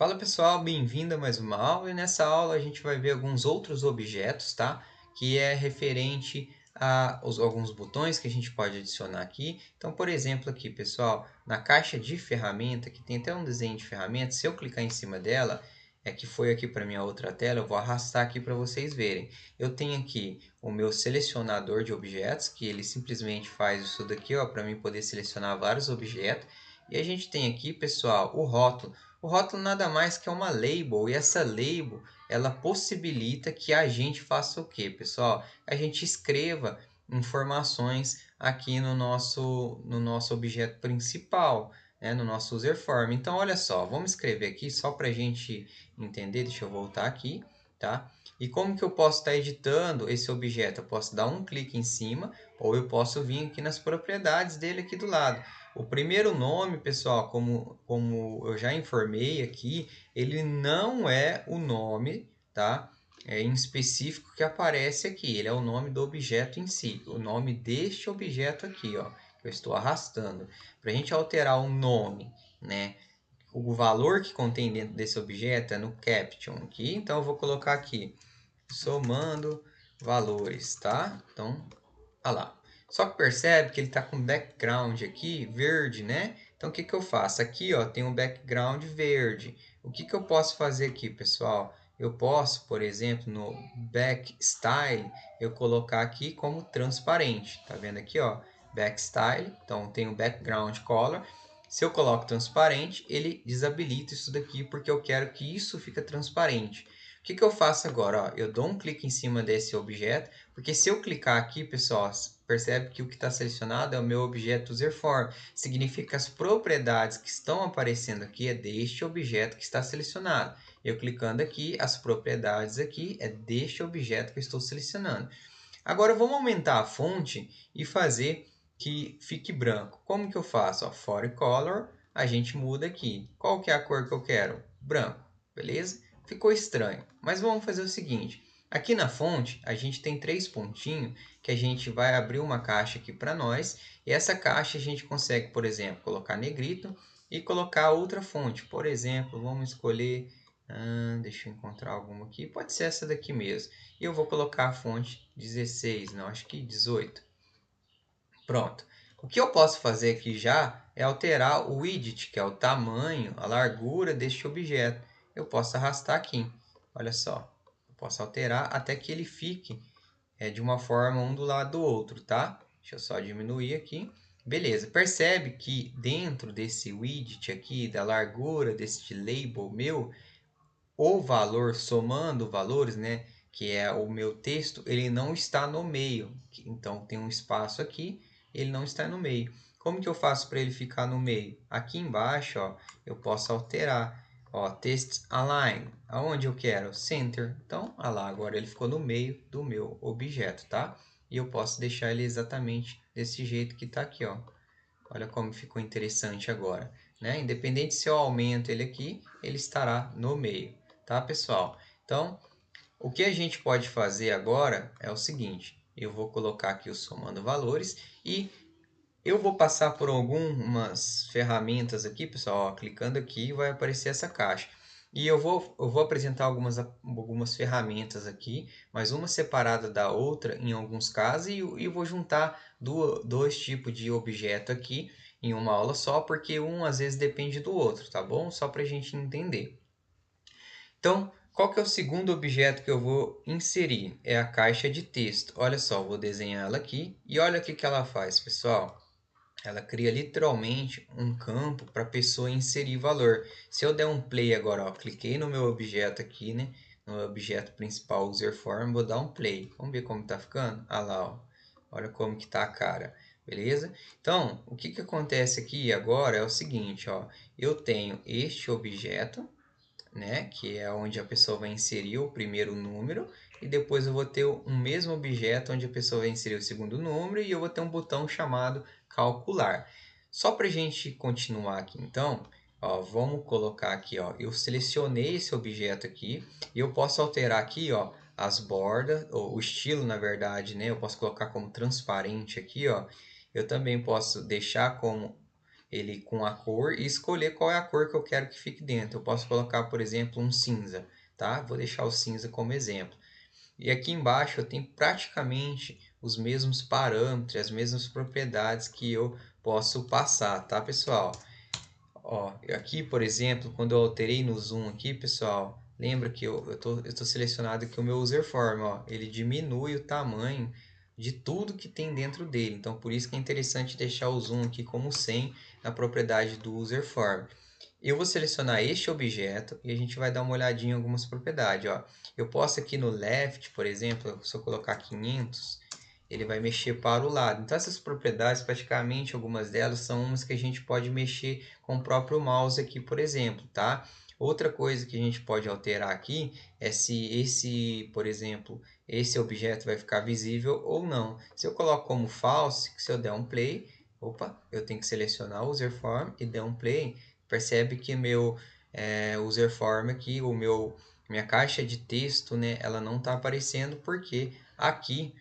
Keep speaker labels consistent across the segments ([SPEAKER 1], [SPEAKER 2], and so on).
[SPEAKER 1] Fala pessoal, bem-vindo a mais uma aula e nessa aula a gente vai ver alguns outros objetos, tá? Que é referente a alguns botões que a gente pode adicionar aqui. Então, por exemplo, aqui pessoal, na caixa de ferramenta, que tem até um desenho de ferramenta, se eu clicar em cima dela, que foi aqui para minha outra tela, eu vou arrastar aqui para vocês verem. Eu tenho aqui o meu selecionador de objetos, que ele simplesmente faz isso daqui, ó, para mim poder selecionar vários objetos. E a gente tem aqui, pessoal, o rótulo. O rótulo nada mais que é uma label, e essa label ela possibilita que a gente faça o quê, pessoal? A gente escreva informações aqui no nosso objeto principal, né? No nosso user form. Então, olha só, vamos escrever aqui só para a gente entender. Deixa eu voltar aqui, tá? E como que eu posso estar editando esse objeto? Eu posso dar um clique em cima ou eu posso vir aqui nas propriedades dele aqui do lado. O primeiro nome, pessoal, como eu já informei aqui, ele não é o nome, tá? Em específico que aparece aqui. Ele é o nome do objeto em si. O nome deste objeto aqui, ó, que eu estou arrastando. Para a gente alterar o nome, né? O valor que contém dentro desse objeto é no caption aqui. Então, eu vou colocar aqui, somando valores, tá? Então, olha lá. Só que percebe que ele está com background aqui verde, né? Então o que que eu faço? Aqui, ó, tem um background verde. O que que eu posso fazer aqui, pessoal? Eu posso, por exemplo, no back style, eu colocar aqui como transparente. Tá vendo aqui, ó? Back style. Então tem o background color. Se eu coloco transparente, ele desabilita isso daqui porque eu quero que isso fique transparente. O que que eu faço agora? Ó, eu dou um clique em cima desse objeto, porque se eu clicar aqui, pessoal, percebe que o que está selecionado é o meu objeto userform. Significa que as propriedades que estão aparecendo aqui é deste objeto que está selecionado. Eu clicando aqui, as propriedades aqui é deste objeto que eu estou selecionando. Agora vamos aumentar a fonte e fazer que fique branco. Como que eu faço? Ó, for color, a gente muda aqui. Qual que é a cor que eu quero? Branco, beleza? Ficou estranho, mas vamos fazer o seguinte. Aqui na fonte, a gente tem três pontinhos que a gente vai abrir uma caixa aqui para nós. E essa caixa a gente consegue, por exemplo, colocar negrito e colocar outra fonte. Por exemplo, vamos escolher... deixa eu encontrar alguma aqui. Pode ser essa daqui mesmo. E eu vou colocar a fonte 16, não, acho que 18. Pronto. O que eu posso fazer aqui já é alterar o widget, que é o tamanho, a largura deste objeto. Eu posso arrastar aqui. Olha só. Eu posso alterar até que ele fique de uma forma um do lado do outro, tá? Deixa eu só diminuir aqui. Beleza. Percebe que dentro desse widget aqui, da largura deste label meu, o valor somando valores, né, que é o meu texto, ele não está no meio. Então tem um espaço aqui, ele não está no meio. Como que eu faço para ele ficar no meio? Aqui embaixo, ó, eu posso alterar, ó, text align. Aonde eu quero? Center. Então, olha lá, agora ele ficou no meio do meu objeto, tá? E eu posso deixar ele exatamente desse jeito que está aqui, ó. Olha como ficou interessante agora, né? Independente se eu aumento ele aqui, ele estará no meio, tá, pessoal? Então, o que a gente pode fazer agora é o seguinte, eu vou colocar aqui o somando valores e eu vou passar por algumas ferramentas aqui, pessoal, ó, clicando aqui vai aparecer essa caixa. E eu vou apresentar algumas ferramentas aqui, mas uma separada da outra em alguns casos, e vou juntar dois tipos de objeto aqui em uma aula só, porque um às vezes depende do outro, tá bom? Só para a gente entender. Então, qual que é o segundo objeto que eu vou inserir? É a caixa de texto. Olha só, vou desenhar ela aqui e olha o que que ela faz, pessoal. Ela cria literalmente um campo para a pessoa inserir valor. Se eu der um play agora, ó, cliquei no meu objeto aqui, né? No objeto principal user form, vou dar um play. Vamos ver como está ficando? Ah lá, ó. Olha como que tá a cara. Beleza? Então, o que que acontece aqui agora é o seguinte, ó. Eu tenho este objeto, né, que é onde a pessoa vai inserir o primeiro número, e depois eu vou ter um mesmo objeto onde a pessoa vai inserir o segundo número, e eu vou ter um botão chamado calcular. Só para a gente continuar aqui, então, ó, vamos colocar aqui, ó, eu selecionei esse objeto aqui, e eu posso alterar aqui, ó, as bordas, ou o estilo, na verdade, né, eu posso colocar como transparente aqui, ó, eu também posso deixar como ele com a cor e escolher qual é a cor que eu quero que fique dentro. Eu posso colocar, por exemplo, um cinza, tá? Vou deixar o cinza como exemplo. E aqui embaixo eu tenho praticamente os mesmos parâmetros, as mesmas propriedades que eu posso passar, tá, pessoal? Ó, aqui, por exemplo, quando eu alterei no zoom aqui, pessoal, lembra que eu tô selecionado aqui o meu user form, ó, ele diminui o tamanho de tudo que tem dentro dele. Então, por isso que é interessante deixar o zoom aqui como 100 na propriedade do user form. Eu vou selecionar este objeto e a gente vai dar uma olhadinha em algumas propriedades. Ó. Eu posso aqui no left, por exemplo, se eu colocar 500, ele vai mexer para o lado. Então, essas propriedades, praticamente, algumas delas são umas que a gente pode mexer com o próprio mouse aqui, por exemplo, tá? Outra coisa que a gente pode alterar aqui é se por exemplo, esse objeto vai ficar visível ou não. Se eu coloco como false, se eu der um play, opa, eu tenho que selecionar o user form e der um play, percebe que meu user form aqui, minha caixa de texto, né, ela não está aparecendo porque aqui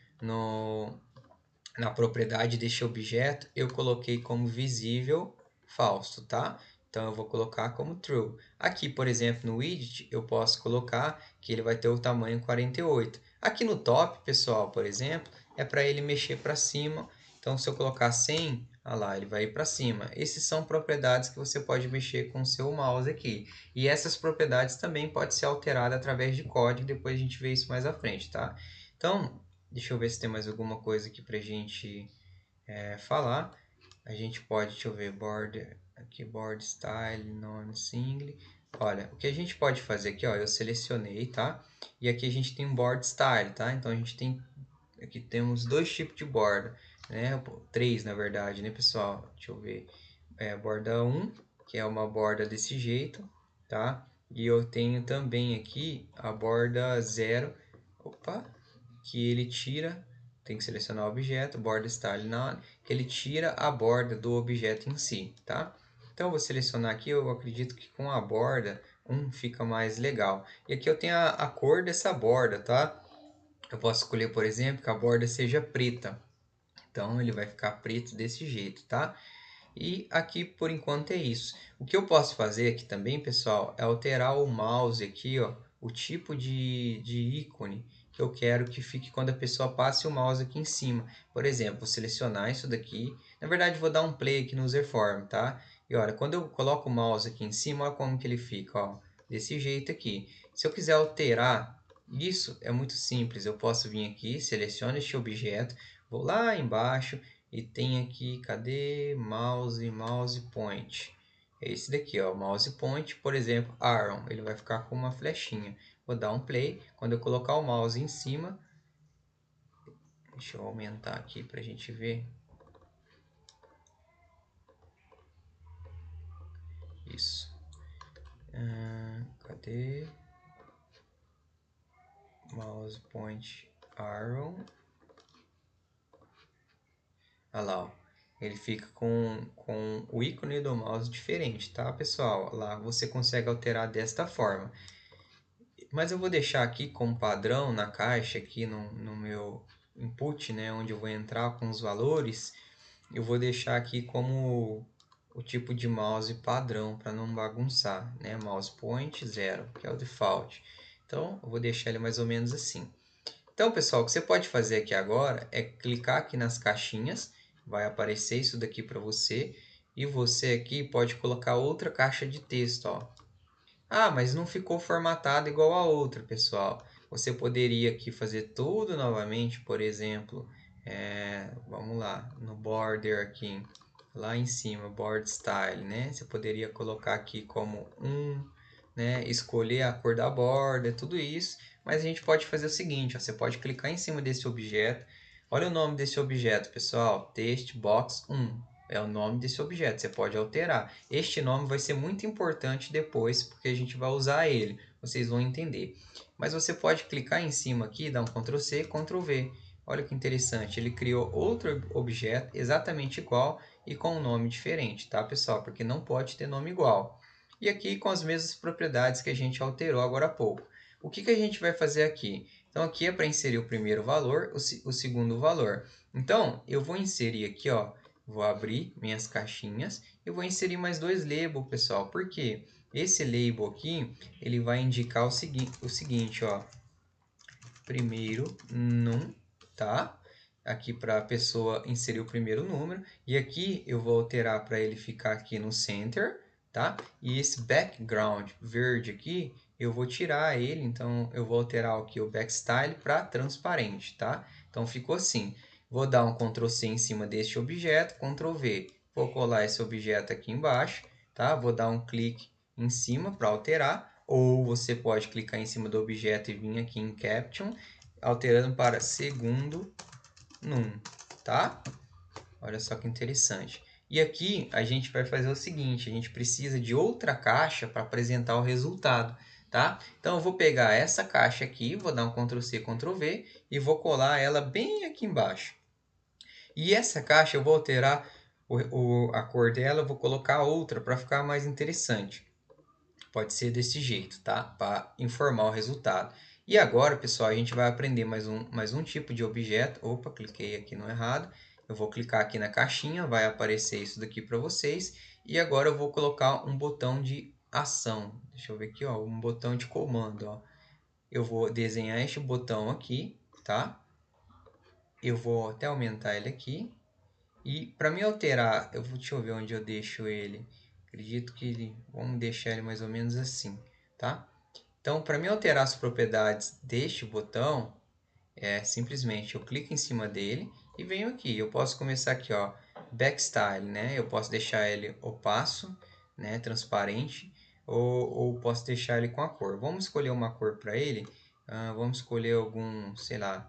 [SPEAKER 1] na propriedade deste objeto eu coloquei como visível falso, tá? Então eu vou colocar como true. Aqui, por exemplo, no widget, eu posso colocar que ele vai ter o tamanho 48. Aqui no top, pessoal, por exemplo, é para ele mexer para cima. Então, se eu colocar 100, ah lá, ele vai ir para cima. Essas são propriedades que você pode mexer com o seu mouse aqui. E essas propriedades também podem ser alteradas através de código. Depois a gente vê isso mais à frente, tá? Então, deixa eu ver se tem mais alguma coisa aqui para a gente falar. A gente pode, deixa eu ver, border, aqui board style, non-single. Olha, o que a gente pode fazer aqui, ó, eu selecionei, tá? E aqui a gente tem um board style, tá? Então a gente tem, aqui temos dois tipos de borda, né? Três, na verdade, né, pessoal? Deixa eu ver. Borda 1, que é uma borda desse jeito, tá? E eu tenho também aqui a borda 0, opa, que ele tira, tem que selecionar o objeto, borda style none, que ele tira a borda do objeto em si, tá? Então eu vou selecionar aqui, eu acredito que com a borda fica mais legal. E aqui eu tenho a cor dessa borda, tá? Eu posso escolher, por exemplo, que a borda seja preta. Então ele vai ficar preto desse jeito, tá? E aqui por enquanto é isso. O que eu posso fazer aqui também, pessoal, é alterar o mouse aqui, ó, o tipo de ícone que eu quero que fique quando a pessoa passe o mouse aqui em cima. Por exemplo, vou selecionar isso daqui. Na verdade, vou dar um play aqui no user form, tá? E olha, quando eu coloco o mouse aqui em cima, olha como que ele fica, ó, desse jeito aqui. Se eu quiser alterar isso, é muito simples. Eu posso vir aqui, seleciono este objeto, vou lá embaixo e tem aqui, cadê? Mouse point. É esse daqui, ó, mouse point, por exemplo, Aaron, ele vai ficar com uma flechinha. Vou dar um play, quando eu colocar o mouse em cima, deixa eu aumentar aqui para a gente ver. Isso. Cadê? Mouse point Aaron. Olha lá, ó. Ele fica com o ícone do mouse diferente, tá, pessoal? Lá você consegue alterar desta forma. Mas eu vou deixar aqui como padrão na caixa, aqui no meu input, né, onde eu vou entrar com os valores, eu vou deixar aqui como o tipo de mouse padrão para não bagunçar, né? Mouse point 0, que é o default. Então, eu vou deixar ele mais ou menos assim. Então, pessoal, o que você pode fazer aqui agora é clicar aqui nas caixinhas, vai aparecer isso daqui para você, e você aqui pode colocar outra caixa de texto, ó. Ah, mas não ficou formatado igual a outra, pessoal. Você poderia aqui fazer tudo novamente, por exemplo, vamos lá, no border aqui, lá em cima, board style, né? Você poderia colocar aqui como né? Escolher a cor da borda, tudo isso. Mas a gente pode fazer o seguinte, ó, você pode clicar em cima desse objeto. Olha o nome desse objeto, pessoal, textbox 1 é o nome desse objeto, você pode alterar. Este nome vai ser muito importante depois, porque a gente vai usar ele, vocês vão entender. Mas você pode clicar em cima aqui, dar um Ctrl C, Ctrl V. Olha que interessante, ele criou outro objeto exatamente igual e com um nome diferente, tá, pessoal? Porque não pode ter nome igual. E aqui com as mesmas propriedades que a gente alterou agora há pouco. O que a gente vai fazer aqui? Então, aqui é para inserir o primeiro valor, o segundo valor. Então, eu vou inserir aqui, ó, Vou abrir minhas caixinhas e vou inserir mais 2 labels, pessoal. Por quê? Esse label aqui, ele vai indicar o seguinte, ó. Primeiro num, tá? Aqui para a pessoa inserir o primeiro número. E aqui eu vou alterar para ele ficar aqui no center, tá? E esse background verde aqui, eu vou tirar ele. Então, eu vou alterar aqui o backstyle para transparente, tá? Então, ficou assim. Vou dar um Ctrl C em cima deste objeto, Ctrl V. Vou colar esse objeto aqui embaixo, tá? Vou dar um clique em cima para alterar. Ou você pode clicar em cima do objeto e vir aqui em Caption, alterando para segundo num, tá? Olha só que interessante. E aqui a gente vai fazer o seguinte, a gente precisa de outra caixa para apresentar o resultado, tá? Então eu vou pegar essa caixa aqui, vou dar um Ctrl C, Ctrl V e vou colar ela bem aqui embaixo. E essa caixa eu vou alterar a cor dela, eu vou colocar outra para ficar mais interessante. Pode ser desse jeito, tá? Para informar o resultado. E agora, pessoal, a gente vai aprender mais um tipo de objeto. Opa, cliquei aqui no errado. Eu vou clicar aqui na caixinha, vai aparecer isso daqui para vocês. E agora eu vou colocar um botão de ação. Deixa eu ver aqui, ó, um botão de comando, ó. Eu vou desenhar este botão aqui, tá? Eu vou até aumentar ele aqui. E para me alterar, deixa eu ver onde eu deixo ele. Acredito que vamos deixar ele mais ou menos assim, tá? Então, para me alterar as propriedades deste botão, simplesmente eu clico em cima dele e venho aqui. Eu posso começar aqui, ó, backstyle, né? Eu posso deixar ele opaco, né, transparente, ou posso deixar ele com a cor. Vamos escolher uma cor para ele. Vamos escolher algum, sei lá,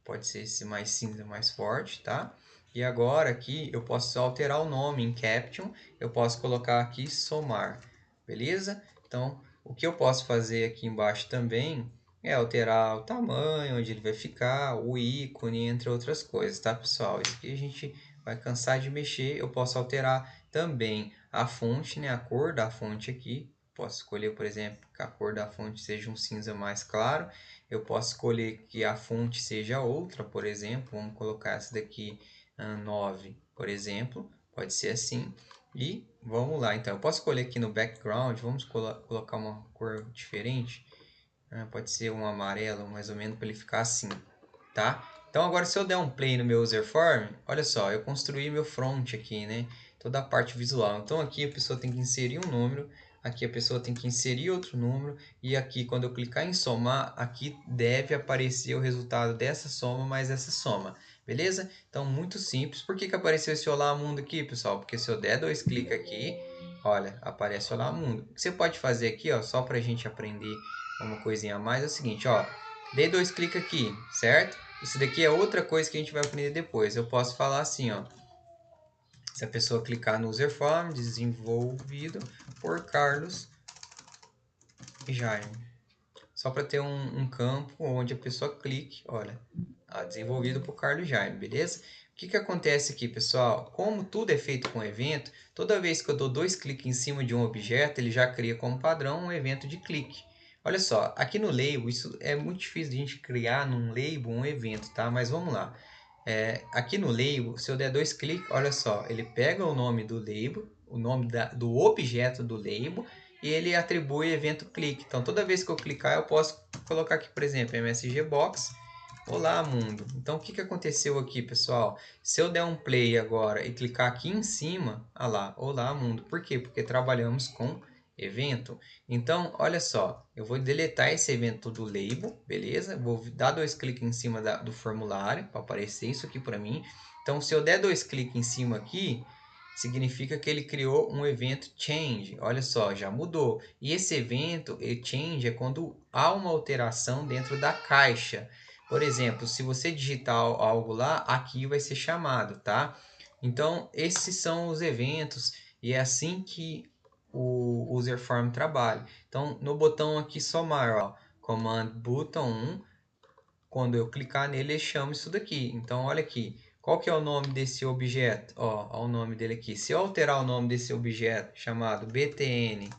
[SPEAKER 1] pode ser esse mais cinza, mais forte, tá? E agora aqui eu posso alterar o nome em Caption, eu posso colocar aqui somar, beleza? Então, o que eu posso fazer aqui embaixo também é alterar o tamanho, onde ele vai ficar, o ícone, entre outras coisas, tá, pessoal? Isso aqui a gente vai cansar de mexer. Eu posso alterar também a fonte, né? A cor da fonte aqui. Posso escolher, por exemplo, que a cor da fonte seja um cinza mais claro. Eu posso escolher que a fonte seja outra, por exemplo. Vamos colocar essa daqui, 9, por exemplo. Pode ser assim. E vamos lá, então. Eu posso escolher aqui no background. Vamos colocar uma cor diferente. Pode ser um amarelo, mais ou menos, para ele ficar assim, tá? Então, agora, se eu der um play no meu userform, olha só, eu construí meu front aqui, né? Toda a parte visual. Então, aqui a pessoa tem que inserir um número, aqui a pessoa tem que inserir outro número, e aqui, quando eu clicar em somar, aqui deve aparecer o resultado dessa soma mais essa soma, beleza? Então, muito simples. Por que apareceu esse Olá Mundo aqui, pessoal? Porque se eu der 2 cliques aqui, olha, aparece Olá Mundo. O que você pode fazer aqui, ó, só para a gente aprender uma coisinha a mais, é o seguinte, ó, dei 2 cliques aqui, certo? Isso daqui é outra coisa que a gente vai aprender depois. Eu posso falar assim, ó, se a pessoa clicar no user form, desenvolvido por Carlos Jaime. Só para ter um campo onde a pessoa clique, olha, desenvolvido por Carlos Jaime, beleza? O que acontece aqui, pessoal? Como tudo é feito com evento, toda vez que eu dou 2 cliques em cima de um objeto, ele já cria como padrão um evento de clique. Olha só, aqui no label, isso é muito difícil de a gente criar num label um evento, tá? Mas vamos lá. Aqui no label, se eu der 2 cliques, olha só, ele pega o nome do label, o nome do objeto do label, e ele atribui evento clique. Então, toda vez que eu clicar, eu posso colocar aqui, por exemplo, MSG Box. Olá, mundo. Então, o que aconteceu aqui, pessoal? Se eu der um play agora e clicar aqui em cima, olha lá, olá, mundo. Por quê? Porque trabalhamos com evento. Então, olha só, eu vou deletar esse evento do label, beleza? Vou dar 2 cliques em cima do formulário para aparecer isso aqui para mim. Então, se eu der 2 cliques em cima aqui, significa que ele criou um evento change. Olha só, já mudou. E esse evento, change, é quando há uma alteração dentro da caixa. Por exemplo, se você digitar algo lá, aqui vai ser chamado, tá? Então, esses são os eventos e é assim que o user form trabalha. Então, no botão aqui somar, ó, command button 1, quando eu clicar nele, ele chama isso daqui. Então, olha aqui, qual que é o nome desse objeto? Ó, o nome dele aqui. Se eu alterar o nome desse objeto chamado btn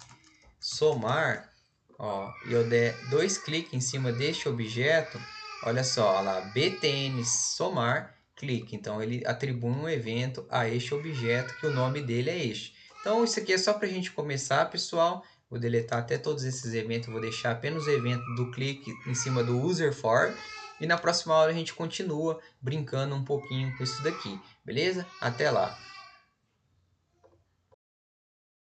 [SPEAKER 1] somar, ó, e eu der 2 cliques em cima deste objeto, olha só, olha lá, btn somar, clique. Então, ele atribui um evento a este objeto, que o nome dele é este. Então, isso aqui é só para a gente começar, pessoal. Vou deletar até todos esses eventos, vou deixar apenas o evento do clique em cima do user for. E na próxima aula a gente continua brincando um pouquinho com isso daqui, beleza? Até lá!